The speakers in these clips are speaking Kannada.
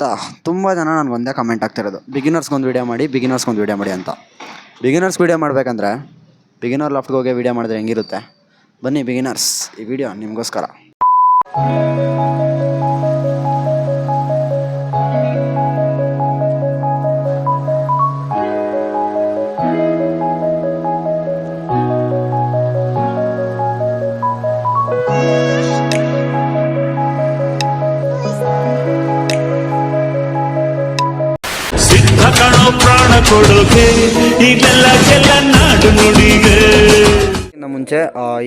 ಗೊತ್ತಾ, ತುಂಬ ಜನ ನನಗೆ ಒಂದೇ ಕಮೆಂಟ್ ಆಗ್ತಿರೋದು, ಬಿಗಿನರ್ಸ್ಗೊಂದು ವೀಡಿಯೋ ಮಾಡಿ ಅಂತ. ಬಿಗಿನರ್ಸ್ ವೀಡಿಯೋ ಮಾಡಬೇಕಂದ್ರೆ ಬಿಗಿನರ್ ಲಾಫ್ಟ್ಗೆ ಹೋಗಿ ವೀಡಿಯೋ ಮಾಡಿದ್ರೆ ಹೆಂಗಿರುತ್ತೆ? ಬನ್ನಿ ಬಿಗಿನರ್ಸ್, ಈ ವಿಡಿಯೋ ನಿಮಗೋಸ್ಕರ. ಪ್ರಾಣ ಕೊಡೋಕೆ ಈಗೆಲ್ಲ ನಾಡು ನುಡಿಗೆ. ಇನ್ನು ಮುಂಚೆ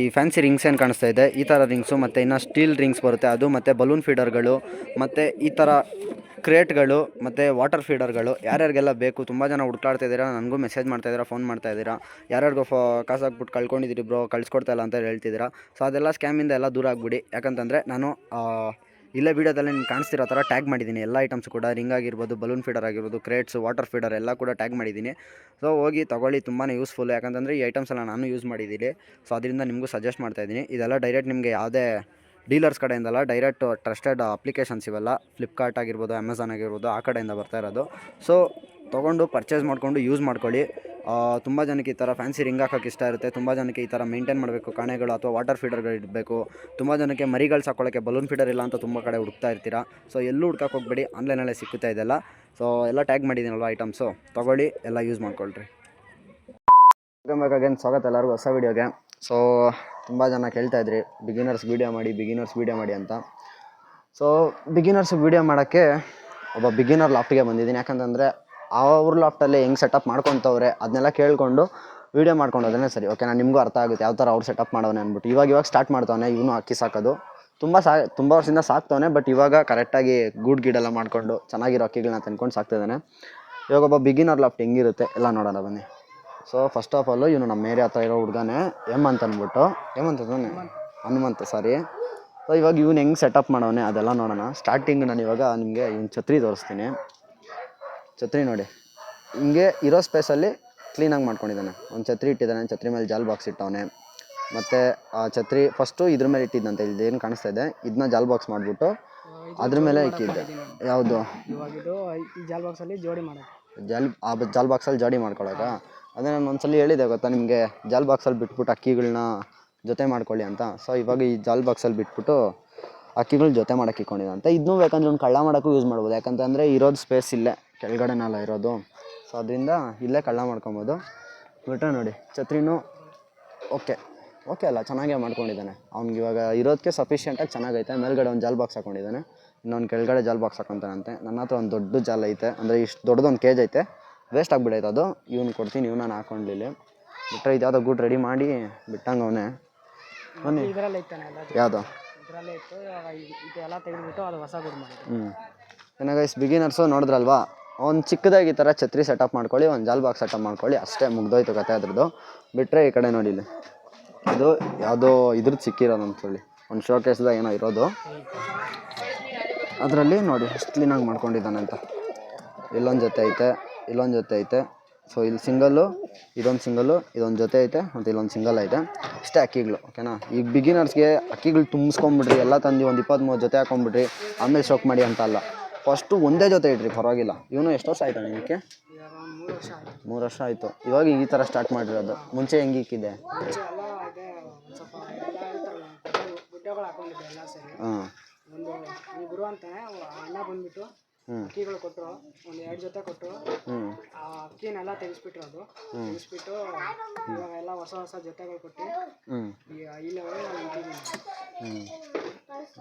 ಈ ಫ್ಯಾನ್ಸಿ ರಿಂಗ್ಸ್ ಏನು ಕಾಣಿಸ್ತಾ ಇದೆ, ಈ ಥರ ರಿಂಗ್ಸು ಮತ್ತು ಇನ್ನು ಸ್ಟೀಲ್ ರಿಂಗ್ಸ್ ಬರುತ್ತೆ ಅದು, ಮತ್ತು ಬಲೂನ್ ಫೀಡರ್ಗಳು, ಮತ್ತು ಈ ಥರ ಕ್ರೇಟ್ಗಳು, ಮತ್ತು ವಾಟರ್ ಫೀಡರ್ಗಳು ಯಾರ್ಯಾರಿಗೆಲ್ಲ ಬೇಕು. ತುಂಬ ಜನ ಹುಡ್ಕಾಡ್ತಾ ಇದ್ದೀರಾ, ನನಗೂ ಮೆಸೇಜ್ ಮಾಡ್ತಾಯಿದ್ದೀರಾ, ಫೋನ್ ಮಾಡ್ತಾಯಿದ್ದೀರಾ, ಯಾರ್ಯಾರಿಗೂ ಕಾಸು ಹಾಕ್ಬಿಟ್ಟು ಕಳ್ಕೊಂಡಿದ್ದೀರಿ ಬ್ರೋ, ಕಳಿಸ್ಕೊಡ್ತಾ ಇಲ್ಲ ಅಂತ ಹೇಳ್ತಿದ್ದೀರಾ. ಸೊ ಅದೆಲ್ಲ ಸ್ಕ್ಯಾಮಿಂದ ಎಲ್ಲ ದೂರ ಆಗಿಬಿಡಿ. ಯಾಕಂತಂದರೆ ನಾನು ಇಲ್ಲೇ ವೀಡಿಯೋದಲ್ಲಿ ನಿಮ್ಗೆ ಕಾಣಿಸ್ತಿರೋ ಥರ ಟ್ಯಾಗ್ ಮಾಡಿದ್ದೀನಿ ಎಲ್ಲ ಐಟಮ್ಸ್ ಕೂಡ. ರಿಂಗ್ ಆಗಿರ್ಬೋದು, ಬಲೂನ್ ಫೀಡರ್ ಆಗಿರ್ಬೋದು, ಕ್ರೇಟ್ಸು, ವಾಟರ್ ಫೀಡರ್ ಎಲ್ಲ ಕೂಡ ಟ್ಯಾಗ್ ಮಾಡಿದ್ದೀನಿ. ಸೊ ಹೋಗಿ ತೊಗೊಳ್ಳಿ, ತುಂಬಾ ಯೂಸ್ಫುಲ್. ಯಾಕಂತಂದರೆ ಈ ಐಟಮ್ಸ್ ಎಲ್ಲ ನಾನು ಯೂಸ್ ಮಾಡಿದ್ದೀನಿ. ಸೊ ಅದರಿಂದ ನಿಮಗೂ ಸಜೆಸ್ಟ್ ಮಾಡ್ತಾಯಿದ್ದೀನಿ. ಇದೆಲ್ಲ ಡೈರೆಕ್ಟ್ ನಿಮಗೆ ಯಾವುದೇ ಡೀಲರ್ಸ್ ಕಡೆಯಿಂದಲ್ಲ, ಡೈರೆಕ್ಟ್ ಟ್ರಸ್ಟೆಡ್ ಅಪ್ಲಿಕೇಶನ್ಸ್ ಇವೆಲ್ಲ. ಫ್ಲಿಪ್ಕಾರ್ಟ್ ಆಗಿರ್ಬೋದು, ಅಮೆಝಾನ್ ಆಗಿರ್ಬೋದು, ಆ ಕಡೆಯಿಂದ ಬರ್ತಾ ಇರೋದು. ಸೊ ತೊಗೊಂಡು ಪರ್ಚೇಸ್ ಮಾಡಿಕೊಂಡು ಯೂಸ್ ಮಾಡ್ಕೊಳ್ಳಿ. ತುಂಬ ಜನಕ್ಕೆ ಈ ಥರ ಫ್ಯಾನ್ಸಿ ರಿಂಗ್ ಹಾಕೋಕ್ಕೆ ಇಷ್ಟ ಇರುತ್ತೆ. ತುಂಬ ಜನಕ್ಕೆ ಈ ಥರ ಮೇಂಟೈನ್ ಮಾಡಬೇಕು ಕಾಣೆಗಳು ಅಥವಾ ವಾಟರ್ ಫೀಡರ್ಗಳು ಇಡಬೇಕು. ತುಂಬ ಜನಕ್ಕೆ ಮರಿಗಳು ಸಾಕೊಳ್ಳೋಕ್ಕೆ ಬಲೂನ್ ಫೀಡರ್ ಇಲ್ಲ ಅಂತ ತುಂಬ ಕಡೆ ಹುಡುಕ್ತಾ ಇರ್ತೀರಾ. ಸೊ ಎಲ್ಲೂ ಹುಡ್ಕಕ್ಕೆ ಹೋಗ್ಬೇಡಿ, ಆನ್ಲೈನಲ್ಲೇ ಸಿಕ್ಕುತ್ತಾ ಇದೆಲ್ಲ. ಸೊ ಎಲ್ಲ ಟ್ಯಾಗ್ ಮಾಡಿದ್ದೀನಲ್ವ ಐಟಮ್ಸು, ತೊಗೊಳ್ಳಿ, ಎಲ್ಲ ಯೂಸ್ ಮಾಡ್ಕೊಳ್ರಿ. ವೆಲ್ಕಮ್ ಸ್ವಾಗತ ಎಲ್ಲರಿಗೂ ಹೊಸ ವೀಡಿಯೋಗೆ. ಸೊ ತುಂಬ ಜನ ಕೇಳ್ತಾಯಿದ್ರಿ ಬಿಗಿನರ್ಸ್ ವೀಡಿಯೋ ಮಾಡಿ ಅಂತ. ಸೊ ಬಿಗಿನರ್ಸ್ ವೀಡಿಯೋ ಮಾಡೋಕ್ಕೆ ಒಬ್ಬ ಬಿಗಿನರ್ ಲಾಫ್ಟಿಗೆ ಬಂದಿದ್ದೀನಿ. ಯಾಕಂತಂದರೆ ಅವ್ರ ಲಾಫ್ಟಲ್ಲಿ ಹೆಂಗೆ ಸೆಟಪ್ ಮಾಡ್ಕೊತವ್ರೆ ಅದನ್ನೆಲ್ಲ ಕೇಳಿಕೊಂಡು ವೀಡಿಯೋ ಮಾಡ್ಕೊಂಡು ಹೋದ್ರೆ ಸರಿ. ಓಕೆ, ನಾನು ನಿಮಗೂ ಅರ್ಥ ಆಗುತ್ತೆ ಯಾವ ಥರ ಅವ್ರು ಸೆಟಪ್ ಮಾಡೋನೆ ಅಂದ್ಬಿಟ್ಟು. ಇವಾಗ ಸ್ಟಾರ್ಟ್ ಮಾಡ್ತಾವನೆ ಇವನು ಅಕ್ಕಿ ಸಾಕೋದು. ತುಂಬ ವರ್ಷದಿಂದ ಸಾಕ್ತವನೆ, ಬಟ್ ಇವಾಗ ಕರೆಕ್ಟಾಗಿ ಗೂಡ್ ಗೀಡೆಲ್ಲ ಮಾಡಿಕೊಂಡು ಚೆನ್ನಾಗಿರೋ ಅಕ್ಕಿಗಳನ್ನ ತಂದ್ಕೊಂಡು ಸಾಕ್ತಿದ್ದಾನೆ. ಇವಾಗ ಒಬ್ಬ ಬಿಗಿನರ್ ಲಾಫ್ಟ್ ಹೆಂಗಿರುತ್ತೆ ಎಲ್ಲ ನೋಡೋಣ ಬನ್ನಿ. ಸೊ ಫಸ್ಟ್ ಆಫ್ ಆಲು ಇವನು ನಮ್ಮ ಏರಿಯಾ ಹತ್ರ ಇರೋ ಹುಡುಗನೇ ಅಂತ ಅಂದ್ಬಿಟ್ಟು ಹನುಮಂತ ಸಾರಿ. ಸೊ ಇವಾಗ ಇವನು ಹೆಂಗೆ ಸೆಟಪ್ ಮಾಡೋನೆ ಅದೆಲ್ಲ ನೋಡೋಣ. ಸ್ಟಾರ್ಟಿಂಗ್ ನಾನು ಇವಾಗ ನಿಮಗೆ ಇವನು ಛತ್ರಿ ತೋರಿಸ್ತೀನಿ. ಛತ್ರಿ ನೋಡಿ, ಹಿಂಗೆ ಇರೋ ಸ್ಪೇಸಲ್ಲಿ ಕ್ಲೀನಾಗಿ ಮಾಡ್ಕೊಂಡಿದ್ದಾನೆ. ಒಂದು ಛತ್ರಿ ಇಟ್ಟಿದ್ದಾನೆ, ಛತ್ರಿ ಮೇಲೆ ಜಾಲ್ ಬಾಕ್ಸ್ ಇಟ್ಟವನೆ. ಮತ್ತು ಆ ಛತ್ರಿ ಫಸ್ಟು ಇದ್ರ ಮೇಲೆ ಇಟ್ಟಿದ್ದಂತೆ, ಇಲ್ಲಿ ಏನು ಕಾಣಿಸ್ತಾ ಇದೆ ಇದನ್ನ ಜಾಲ್ ಬಾಕ್ಸ್ ಮಾಡಿಬಿಟ್ಟು ಅದ್ರ ಮೇಲೆ ಇಟ್ಟಿದ್ದೆ. ಯಾವುದು ಜಾಲ್ ಬಾಕ್ಸಲ್ಲಿ ಜೋಡಿ ಮಾಡೋದು, ಜಾಲ್ ಬಾಕ್ಸಲ್ಲಿ ಜೋಡಿ ಮಾಡ್ಕೊಳಕ. ಅದೇ ನಾನು ಒಂದ್ಸಲ ಹೇಳಿದೆ ಗೊತ್ತಾ ನಿಮಗೆ, ಜಾಲ್ ಬಾಕ್ಸಲ್ಲಿ ಬಿಟ್ಬಿಟ್ಟು ಅಕ್ಕಿಗಳನ್ನ ಜೊತೆ ಮಾಡ್ಕೊಳ್ಳಿ ಅಂತ. ಸೊ ಇವಾಗ ಈ ಜಾಲ್ ಬಾಕ್ಸಲ್ಲಿ ಬಿಟ್ಬಿಟ್ಟು ಅಕ್ಕಿಗಳು ಜೊತೆ ಮಾಡೋಕ್ಕೆ ಇಟ್ಕೊಂಡಿದ್ದಂತೆ. ಇದನ್ನೂ ಬೇಕಂದ್ರೆ ಒಂದು ಕಳ್ಳ ಮಾಡೋಕ್ಕೂ ಯೂಸ್ ಮಾಡ್ಬೋದು. ಯಾಕಂತಂದರೆ ಇರೋದು ಸ್ಪೇಸ್ ಇಲ್ಲೇ ಕೆಳಗಡೆನೆಲ್ಲ ಇರೋದು. ಸೊ ಅದರಿಂದ ಇಲ್ಲೇ ಕಳ್ಳ ಮಾಡ್ಕೊಬೋದು. ಬಿಟ್ಟರೆ ನೋಡಿ ಛತ್ರಿನೂ ಓಕೆ ಅಲ್ಲ, ಚೆನ್ನಾಗೇ ಮಾಡ್ಕೊಂಡಿದ್ದಾನೆ. ಅವ್ನಿಗೆ ಇವಾಗ ಇರೋದಕ್ಕೆ ಸಫಿಷಿಯೆಂಟಾಗಿ ಚೆನ್ನಾಗೈತೆ. ಮೇಲ್ಗಡೆ ಒಂದು ಜಾಲ್ ಬಾಕ್ಸ್ ಹಾಕೊಂಡಿದ್ದಾನೆ, ಇನ್ನೊಂದು ಕೆಳಗಡೆ ಜಾಲ್ ಬಾಕ್ಸ್ ಹಾಕೊತಾನಂತೆ. ನನ್ನ ಹತ್ರ ಒಂದು ದೊಡ್ಡ ಜಾಲ್ ಐತೆ, ಅಂದರೆ ಇಷ್ಟು ದೊಡ್ಡದೊಂದು ಕೇಜ್ ಐತೆ, ವೇಸ್ಟ್ ಆಗಿಬಿಡೈತೆ ಅದು. ಇವ್ನು ಕೊಡ್ತೀನಿ, ಇವ್ನು ನಾನು ಹಾಕೊಂಡ್ಲಿಲ್ಲ. ಬಿಟ್ಟರೆ ಇದು ಯಾವುದೋ ಗೂಡ್ ರೆಡಿ ಮಾಡಿ ಬಿಟ್ಟಂಗೆ ಅವನೇ. ಬನ್ನಿ, ಯಾವುದು ಇದರಲ್ಲೇ ಇತ್ತು, ಇದೆಲ್ಲ ತೆಗೆದುಬಿಟ್ಟು ಅದು ಹೊಸ ಗುಡ್ ಮಾಡಿ. ಏನಾಗೈಸ್ ಬಿಗಿನರ್ಸು ನೋಡಿದ್ರಲ್ವಾ, ಒಂದು ಚಿಕ್ಕದಾಗಿ ಈ ಥರ ಛತ್ರಿ ಸೆಟಪ್ ಮಾಡ್ಕೊಳ್ಳಿ, ಒಂದು ಜಾಲ್ ಬಾಕ್ಸ್ ಸೆಟಪ್ ಮಾಡ್ಕೊಳ್ಳಿ, ಅಷ್ಟೇ ಮುಗ್ದೋಯ್ತು ಕತೆ ಅದ್ರದ್ದು. ಬಿಟ್ಟರೆ ಈ ಕಡೆ ನೋಡಿ, ಇಲ್ಲಿ ಇದು ಯಾವುದೋ ಇದ್ರದ್ದು ಸಿಕ್ಕಿರೋದು ಅಂತೇಳಿ ಒಂದು ಶೋ ಕೇಸ್ದಾಗ ಏನೋ ಇರೋದು, ಅದರಲ್ಲಿ ನೋಡಿ ಎಷ್ಟು ಕ್ಲೀನಾಗಿ ಮಾಡ್ಕೊಂಡಿದ್ದಾನೆ ಅಂತ. ಇಲ್ಲೊಂದು ಜೊತೆ ಐತೆ, ಸೊ ಇಲ್ಲಿ ಸಿಂಗಲ್ಲು, ಇದೊಂದು ಸಿಂಗಲ್ಲು, ಇದೊಂದು ಜೊತೆ ಐತೆ, ಮತ್ತು ಇಲ್ಲೊಂದು ಸಿಂಗಲ್ ಐತೆ. ಇಷ್ಟೇ ಅಕ್ಕಿಗಳು. ಓಕೆನಾ. ಈಗ ಬಿಗಿನರ್ಸ್ಗೆ ಅಕ್ಕಿಗಳು ತುಂಬಿಸ್ಕೊಂಬಿಡ್ರಿ, ಎಲ್ಲ ತಂದು ಒಂದು 23 ಜೊತೆ ಹಾಕೊಂಡ್ಬಿಡ್ರಿ, ಆಮೇಲೆ ಸ್ಟೋಕ್ ಮಾಡಿ ಅಂತ ಅಲ್ಲ. ಫಸ್ಟು ಒಂದೇ ಜೊತೆ ಇಡ್ರಿ, ಪರವಾಗಿಲ್ಲ. ಇವನು ಎಷ್ಟು ವರ್ಷ ಆಯ್ತಾನೆ ಇದಕ್ಕೆ? 3 ವರ್ಷ ಆಯಿತು. ಇವಾಗ ಈ ಥರ ಸ್ಟಾರ್ಟ್ ಮಾಡಿರೋದು. ಮುಂಚೆ ಹೆಂಗೆ ಇಕ್ಕಿದೆ? ಹಾಂ, ಗುರು ಅಂತಾನೆ ಅಣ್ಣ ಬಂದ್ಬಿಟ್ಟು ಅಕ್ಕಿಗಳು ಕೊಟ್ಟರು, ಒಂದು 2 ಜೊತೆ ಕೊಟ್ಟರು. ಆ ಅಕ್ಕಿನೆಲ್ಲ ತೆಗೆಸ್ಬಿಟ್ರು, ಅದು ತೆಗೆಸ್ಬಿಟ್ಟು ಇವಾಗ ಎಲ್ಲ ಹೊಸ ಜೊತೆಗಳು ಕೊಟ್ಟು ಇಲ್ಲಿ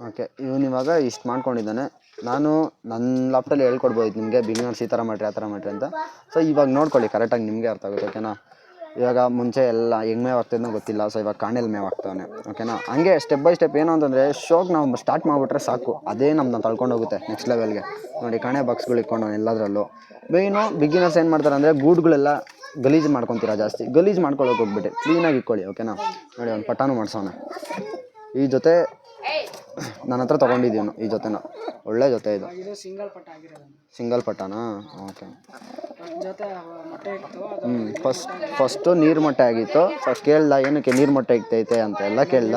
ಓಕೆ. ಇವನು ಇವಾಗ ಇಷ್ಟು ಮಾಡ್ಕೊಂಡಿದ್ದಾನೆ. ನಾನು ನನ್ನ ಲ್ಯಾಪ್ಟಾಪಲ್ಲಿ ಹೇಳ್ಕೊಡ್ಬೋದು ನಿಮಗೆ, ಬಿಗಿನರ್ಸ್ ಈ ಥರ ಮಾಡಿರಿ ಆ ಥರ ಮಾಡಿರಿ ಅಂತ. ಸೊ ಇವಾಗ ನೋಡ್ಕೊಳ್ಳಿ, ಕರೆಕ್ಟಾಗಿ ನಿಮಗೆ ಅರ್ಥ ಆಗುತ್ತೆ. ಓಕೆನಾ. ಇವಾಗ ಮುಂಚೆ ಎಲ್ಲ ಹೆಂಗೆ ಮೇವು ಆಗ್ತಿದ್ನೋ ಗೊತ್ತಿಲ್ಲ. ಸೊ ಇವಾಗ ಕಾಣೆಯಲ್ಲಿ ಮೇವು ಆಗ್ತಾನೆ. ಓಕೆನಾ. ಹಂಗೆ ಸ್ಟೆಪ್ ಬೈ ಸ್ಟೆಪ್ ಏನು ಅಂತಂದರೆ ಶೋಗೆ ನಾವು ಸ್ಟಾರ್ಟ್ ಮಾಡಿಬಿಟ್ರೆ ಸಾಕು, ಅದೇ ನಮ್ಮನ್ನ ತಳ್ಕೊಂಡು ಹೋಗುತ್ತೆ ನೆಕ್ಸ್ಟ್ ಲೆವೆಲ್ಗೆ. ನೋಡಿ ಕಾಣೆ ಬಾಕ್ಸ್ಗಳು ಇಟ್ಕೊಂಡು ಎಲ್ಲದರಲ್ಲೂ. ಮೇಯ್ನು ಬಿಗಿನರ್ಸ್ ಏನು ಮಾಡ್ತಾರೆ ಅಂದರೆ ಗೂಡುಗಳೆಲ್ಲ ಗಲೀಜು ಮಾಡ್ಕೊತೀರಾ, ಜಾಸ್ತಿ ಗಲೀಜು ಮಾಡ್ಕೊಳ್ಳೋಕೆ ಹೋಗ್ಬಿಟ್ಟು ಕ್ಲೀನಾಗಿ ಇಟ್ಕೊಳ್ಳಿ. ಓಕೆನಾ. ನೋಡಿ ಒಂದು ಪಟಾನು ಮಾಡ್ಸೋಣ. ಈ ಜೊತೆ ನನ್ನ ಹತ್ರ ತೊಗೊಂಡಿದ್ದೀವನು ಈ ಜೊತೆನ. ಒಳ್ಳೆ ಜೊತೆ ಇದು. ಇದು ಸಿಂಗಲ್ ಪಟ್ಟ ಆಗಿರೋದು. ಸಿಂಗಲ್ ಪಟ್ಟನಾ? ಓಕೆ. ಜೊತೆ ಮೊಟ್ಟೆ ಇತ್ತು ಅದು ಫಸ್ಟು ನೀರು ಮೊಟ್ಟೆ ಆಗಿತ್ತು. ಫಸ್ಟ್ ಕೇಳ್ದ ಏನಕ್ಕೆ ನೀರು ಮೊಟ್ಟೆ ಇಕ್ತೈತೆ ಅಂತ ಎಲ್ಲ ಕೇಳ್ದ.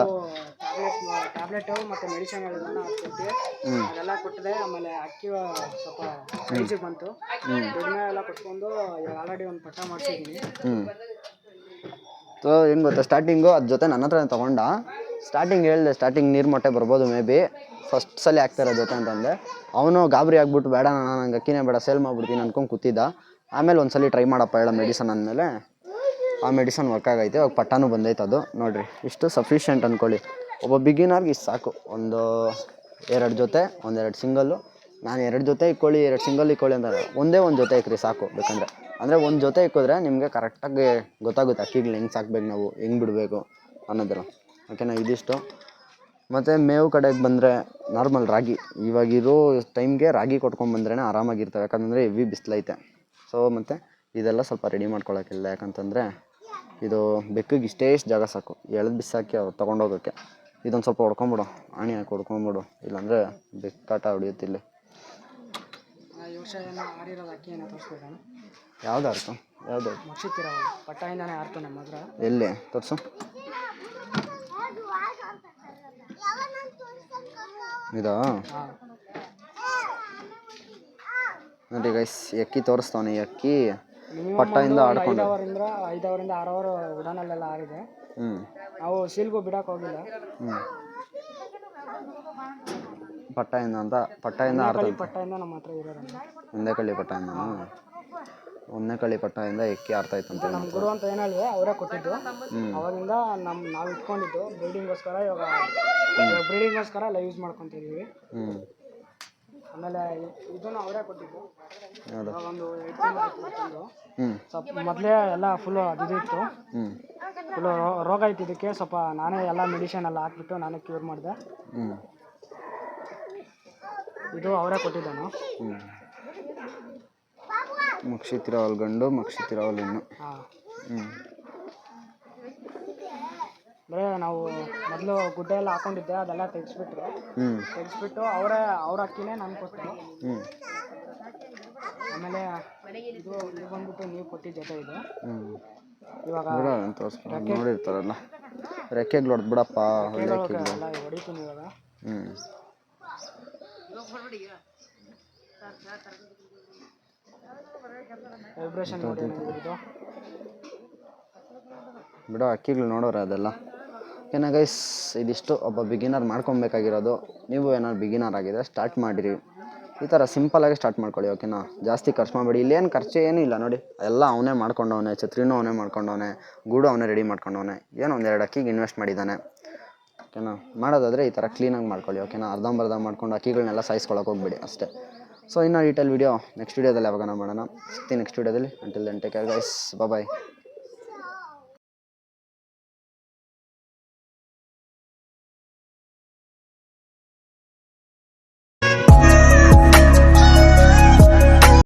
ಟ್ಯಾಬ್ಲೆಟು ಮತ್ತು ಮೆಡಿಸಿನ್ ಹೇಳಿದ್ರನ್ನ ಕೊಟ್ಟು ಅದೆಲ್ಲ ಕೊಟ್ಟಿದೆ. ಆಮೇಲೆ ಅಕ್ಕಿ ಸ್ವಲ್ಪ ಸೈಜಿಗೆ ಬಂತು. ದುಡಿಮೆ ಎಲ್ಲ ಕೊಟ್ಕೊಂಡು ಇವಾಗ ಆಲ್ರೆಡಿ ಒಂದು ಪಟ್ಟ ಮಾಡಿಸಿದ್ದೀನಿ. ಸೊ ಏನು ಗೊತ್ತಾ, ಸ್ಟಾರ್ಟಿಂಗು ಅದ್ರ ಜೊತೆ ನನ್ನ ಹತ್ರ ತೊಗೊಂಡ. ಸ್ಟಾರ್ಟಿಂಗ್ ಹೇಳಿದೆ, ಸ್ಟಾರ್ಟಿಂಗ್ ನೀರು ಮೊಟ್ಟೆ ಬರ್ಬೋದು ಮೇ ಬಿ, ಫಸ್ಟ್ ಸಲ ಆಗ್ತಾರೋ ಜೊತೆ ಅಂತಂದೆ. ಅವನು ಗಾಬರಿ ಆಗ್ಬಿಟ್ಟು ಬೇಡ ನಂಗೆ ಅಕ್ಕಿನೇ ಬೇಡ ಸೇಲ್ ಮಾಡ್ಬಿಡ್ತೀನಿ ಅನ್ಕೊಂಡು ಕೂತಿದ್ದ. ಆಮೇಲೆ ಒಂದ್ಸಲ ಟ್ರೈ ಮಾಡಪ್ಪ ಹೇಳೋ ಮೆಡಿಸನ್ ಅಂದಮೇಲೆ ಆ ಮೆಡಿಸನ್ ವರ್ಕ್ ಆಗೈತೆ. ಅವಾಗ ಪಟ್ಟಾನು ಬಂದೈತೆ. ಅದು ನೋಡಿರಿ, ಇಷ್ಟು ಸಫಿಷಿಯೆಂಟ್ ಅಂದ್ಕೊಳ್ಳಿ. ಒಬ್ಬ ಬಿಗಿನರ್ಗೆ ಇಷ್ಟು ಸಾಕು. ಒಂದು 2 ಜೊತೆ, 1-2 ಸಿಂಗಲ್ಲು. ನಾನು 2 ಜೊತೆ ಇಕ್ಕೊಳ್ಳಿ, 2 ಸಿಂಗಲ್ ಇಕ್ಕೊಳ್ಳಿ ಅಂತ ಒಂದೇ ಒಂದು ಜೊತೆ ಇಕ್ರಿ ಸಾಕು. ಬೇಕಂದರೆ ಅಂದರೆ ಒಂದು ಜೊತೆ ಇಕ್ಕಿದ್ರೆ ನಿಮಗೆ ಕರೆಕ್ಟಾಗಿ ಗೊತ್ತಾಗುತ್ತೆ ಅಕ್ಕಿಗಳು ಹೆಂಗೆ ಸಾಕ್ಬೇಕು, ನಾವು ಹೆಂಗೆ ಬಿಡಬೇಕು ಅನ್ನೋದೆಲ್ಲ. ಓಕೆನಾ? ಇದಿಷ್ಟು. ಮತ್ತು ಮೇವು ಕಡೆಗೆ ಬಂದರೆ ನಾರ್ಮಲ್ ರಾಗಿ. ಇವಾಗಿರೋ ಟೈಮ್ಗೆ ರಾಗಿ ಕೊಟ್ಕೊಂಡ್ಬಂದ್ರೇ ಆರಾಮಾಗಿರ್ತವೆ. ಯಾಕಂದರೆ ಹೆವಿ ಬಿಸಿಲೈತೆ. ಸೊ ಮತ್ತು ಇದೆಲ್ಲ ಸ್ವಲ್ಪ ರೆಡಿ ಮಾಡ್ಕೊಳಕ್ಕಿಲ್ಲ. ಯಾಕಂತಂದರೆ ಇದು ಬೆಕ್ಕಿಗೆ ಇಷ್ಟೇ ಜಾಗ ಸಾಕು, ಎಳೆದು ಬಿಸಾಕಿ ಅವ್ರು ತೊಗೊಂಡೋಗೋಕ್ಕೆ. ಇದೊಂದು ಸ್ವಲ್ಪ ಹೊಡ್ಕೊಂಬಿಡು, ಆಣಿ ಹಾಕಿ ಹೊಡ್ಕೊಂಬಿಡು, ಇಲ್ಲಾಂದರೆ ಬೆಕ್ಕಾಟ ಹೊಡಿಯುತ್ತಿಲ್ಲ. ಈ ವರ್ಷ ಏನೋ ಆರಿರೋದು ಅಕ್ಕಿ ಏನೋ ತೋರಿಸ್ಬೇಕು. ಯಾವ್ದು ಆರ್ತು? ಯಾವುದು ಮಕ್ಷಿತಿರ ಪಟ್ಟಾಯಿಂದಾನೇ ಆರ್ತು ನಮ್ಮ ಹತ್ರ. ಎಲ್ಲಿ ತೋರಿಸು. ಇದಾ? ನೋಡಿ ಗೈಸ್, ಅಕ್ಕಿ ತೋರಿಸ್ತಾನೆ. ಈ ಅಕ್ಕಿ ಪಟ್ಟಾಯಿಂದ ಆಡ್ಕೊಂಡು 5 ಅವರಿಂದ 6 ಅವರು ಉಡಾನಲ್ಲೆಲ್ಲ ಆರಿದೆ. ನಾವು ಸೀಲ್ಗೂ ಬಿಡಕ್ಕೆ ಹೋಗಿಲ್ಲ. ಪಟ್ಟಾಯಿಂದ ಆಡ್ತಾರೆ. ಪಟ್ಟಾಯಿಂದ ನಮ್ಮ ಹತ್ರ ಇರೋದು ಒಂದೇ ಕಳ್ಳಿ ಪಟ್ಟಾಯಿಂದ. ಒಂದೇ ಕಳ್ಳಿ ಪಟ್ಟಾಯಿಂದ ಎಕ್ಕಿ ಆಡ್ತಾ ಇತ್ತಂತೆ. ನಮ್ಮ ಗುರು ಅಂತ ಏನು ಹೇಳಿದೆ ಅವರೇ ಕೊಟ್ಟಿದ್ದು. ಅವಾಗಿಂದ ನಾವು ಇಟ್ಕೊಂಡಿದ್ದು ಬ್ರೀಡಿಂಗೋಸ್ಕರ. ಇವಾಗ ಬ್ರೀಡಿಂಗೋಸ್ಕರ ಎಲ್ಲ ಯೂಸ್ ಮಾಡ್ಕೊತಾ ಇದೀವಿ. ಆಮೇಲೆ ಇದನ್ನು ಅವರೇ ಕೊಟ್ಟಿದ್ದು. ಇವಾಗ ಒಂದು 2 ತಿಂಗಳು ಸ್ವಲ್ಪ ಮೊದಲೇ ಎಲ್ಲ ಫುಲ್ಲು ಅದಿತ್ತು. ಫುಲ್ಲು ರೋಗ ಇತ್ತು ಇದಕ್ಕೆ. ಸ್ವಲ್ಪ ನಾನೇ ಎಲ್ಲ ಮೆಡಿಷನ್ ಎಲ್ಲ ಹಾಕ್ಬಿಟ್ಟು ನಾನೇ ಕ್ಯೂರ್ ಮಾಡಿದೆ. ಇದು ಅವರೇ ಕೊಟ್ಟಿದ್ದಾನು. ಮಕ್ಷಿತಿರಾವಲ್ ಗಂಡು, ಮಕ್ಷಿತಿರಾವಲ್ ಹೆಣ್ಣು. ಅಂದರೆ ನಾವು ಮೊದಲು ಗುಡ್ಡೆ ಎಲ್ಲ ಹಾಕೊಂಡಿದ್ದೆ, ಅದೆಲ್ಲ ತೆಗೆಸ್ಬಿಟ್ಟು ಅವ್ರ ಅಕ್ಕಿನೇ ನಾನು ಕೊಟ್ಟೆ. ಆಮೇಲೆ ಇದು ಬಂದ್ಬಿಟ್ಟು ನೀವು ಕೊಟ್ಟಿದ್ದ ಜೊತೆ ಇದು. ಇವಾಗ ನೋಡಿರ್ತಾರಲ್ಲ ರೆಕ್ಕೆಗಳು ಹೊಡೆದು ಬಿಡಪ್ಪ, ಎಲ್ಲ ಹೊಡಿತೀನಿ ಇವಾಗ. ವೈಬ್ರೇಷನ್ ನೋಡಿ ಇದು ಬಿಡೋ ಅಕ್ಕಿಗಳು ನೋಡೋರ ಅದೆಲ್ಲ. ಓಕೆನಾ ಗೈಸ್, ಇದಿಷ್ಟು ಒಬ್ಬ ಬಿಗಿನರ್ ಮಾಡ್ಕೊಬೇಕಾಗಿರೋದು. ನೀವು ಏನಾದ್ರು ಬಿಗಿನರ್ ಆಗಿದ್ರೆ ಸ್ಟಾರ್ಟ್ ಮಾಡಿರಿ. ಈ ಥರ ಸಿಂಪಲಾಗಿ ಸ್ಟಾರ್ಟ್ ಮಾಡ್ಕೊಳ್ಳಿ. ಓಕೆನಾ? ಜಾಸ್ತಿ ಖರ್ಚು ಮಾಡಬೇಡಿ. ಇಲ್ಲೇನು ಖರ್ಚು ಏನೂ ಇಲ್ಲ ನೋಡಿ. ಎಲ್ಲ ಅವನೇ ಮಾಡ್ಕೊಂಡವನೆ, ಛತ್ರಿನೂ ಅವನೇ ಮಾಡ್ಕೊಂಡವನೆ, ಗೂಡು ಅವನೇ ರೆಡಿ ಮಾಡ್ಕೊಂಡವನೆ. ಏನೋ 1-2 ಅಕ್ಕಿಗೆ ಇನ್ವೆಸ್ಟ್ ಮಾಡಿದ್ದಾನೆ. ಓಕೆನಾ? ಮಾಡೋದಾದರೆ ಈ ಥರ ಕ್ಲೀನಾಗಿ ಮಾಡ್ಕೊಳ್ಳಿ. ಓಕೆನಾ? ಅರ್ಧಂಬರ್ಧ ಮಾಡ್ಕೊಂಡು ಅಕ್ಕಿಗಳನ್ನೆಲ್ಲ ಸಾಯಿಸ್ಕೊಳಕ್ಕೆ ಹೋಗ್ಬೇಡಿ ಅಷ್ಟೇ. ಸೊ ಇನ್ನು ಡೀಟೇಲ್ ವೀಡಿಯೋ ನೆಕ್ಸ್ಟ್ ವೀಡಿಯೋದಲ್ಲಿ ಯಾವಾಗ ಮಾಡೋಣ. ಸಿಗ್ತೀನಿ ನೆಕ್ಸ್ಟ್ ವೀಡಿಯೋದಲ್ಲಿ. Until then take care guys, ಬಾಯ್.